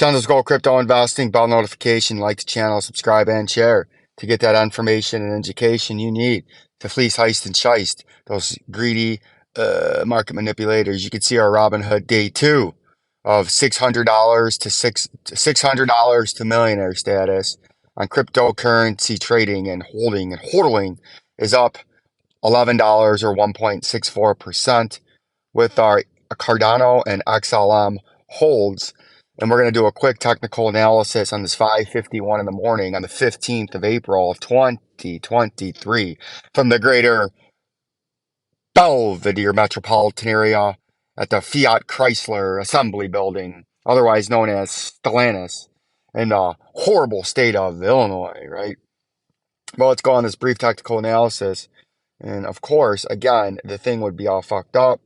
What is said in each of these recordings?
Channel's Gold Crypto Investing, bell notification, like the channel, subscribe, and share to get that information and education you need to fleece, heist, and shiest those greedy market manipulators. You can see our Robinhood day 2 of $600 to $600 to millionaire status on cryptocurrency trading and holding and hodling is up $11 or 1.64% with our Cardano and XLM holds. And we're going to do a quick technical analysis on this 5:51 in the morning on the 15th of April of 2023 from the greater Belvedere metropolitan area at the Fiat Chrysler Assembly Building, otherwise known as Stellantis, in the horrible state of Illinois, right? Well, let's go on this brief technical analysis. And of course, again, the thing would be all fucked up.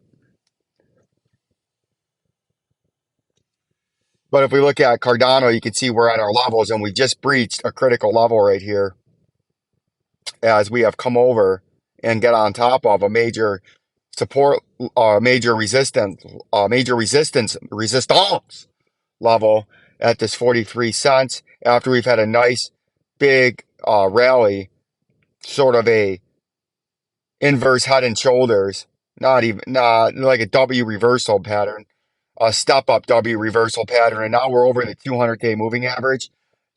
But if we look at Cardano, you can see we're at our levels and we just breached a critical level right here as we have come over and get on top of a major support, major resistance level at this 43 cents after we've had a nice big rally, sort of a inverse head and shoulders, not like a W reversal pattern, a step up W reversal pattern, and now we're over the 200-day moving average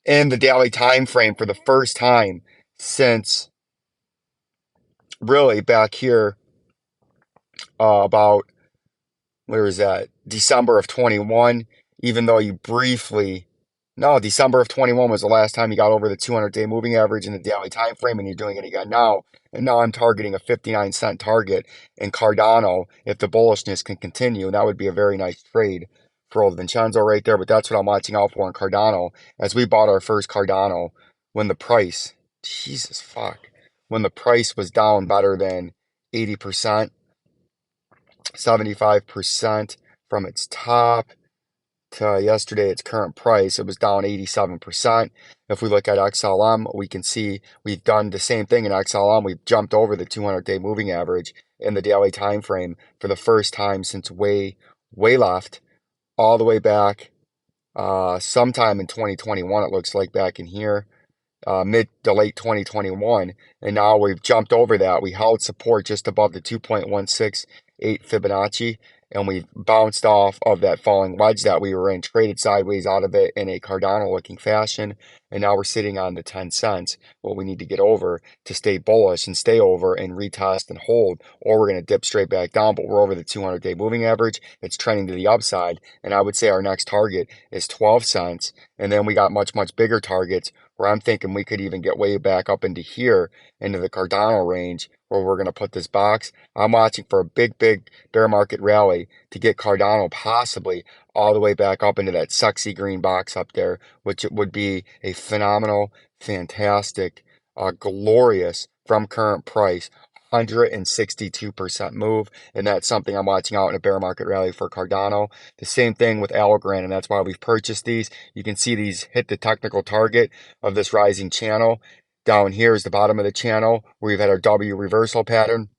in the daily time frame for the first time since really back here about, where is that, December of 21, even though you briefly, no, December of 21 was the last time you got over the 200-day moving average in the daily time frame, and you're doing it again now. And now I'm targeting a 59-cent target in Cardano if the bullishness can continue. And that would be a very nice trade for old Vincenzo right there. But that's what I'm watching out for in Cardano, as we bought our first Cardano when the price, Jesus fuck, when the price was down better than 80%, 75% from its top to yesterday, its current price, it was down 87%. If we look at XLM, we can see we've done the same thing in XLM. We've jumped over the 200-day moving average in the daily time frame for the first time since way left, all the way back sometime in 2021. It looks like back in here, mid to late 2021, and now we've jumped over that. We held support just above the 2.168 Fibonacci, and we bounced off of that falling wedge that we were in, traded sideways out of it in a Cardano looking fashion, and now we're sitting on the 10 cents. What we need to get over to stay bullish and stay over and retest and hold, or we're going to dip straight back down. But we're over the 200-day moving average. It's trending to the upside, and I would say our next target is 12 cents, and then we got much bigger targets where I'm thinking we could even get way back up into here, into the Cardano range, where we're going to put this box. I'm watching for a big bear market rally to get Cardano possibly all the way back up into that sexy green box up there, which would be a phenomenal, fantastic, glorious from current price 162% move, and that's something I'm watching out in a bear market rally for Cardano. The same thing with Algorand, and that's why we've purchased these. You can see these hit the technical target of this rising channel. Down here is the bottom of the channel where we've had our W reversal pattern.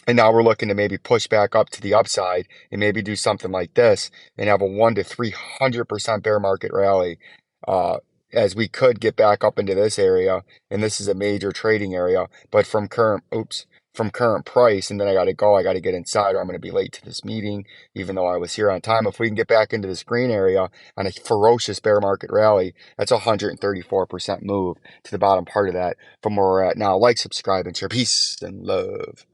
And now we're looking to maybe push back up to the upside and maybe do something like this and have a 100 to 300% bear market rally, as we could get back up into this area. And this is a major trading area, but from current price, and then I got to get inside, or I'm going to be late to this meeting, even though I was here on time. If we can get back into this green area on a ferocious bear market rally, that's a 134% move to the bottom part of that from where we're at now. Like, subscribe, and share. Peace and love.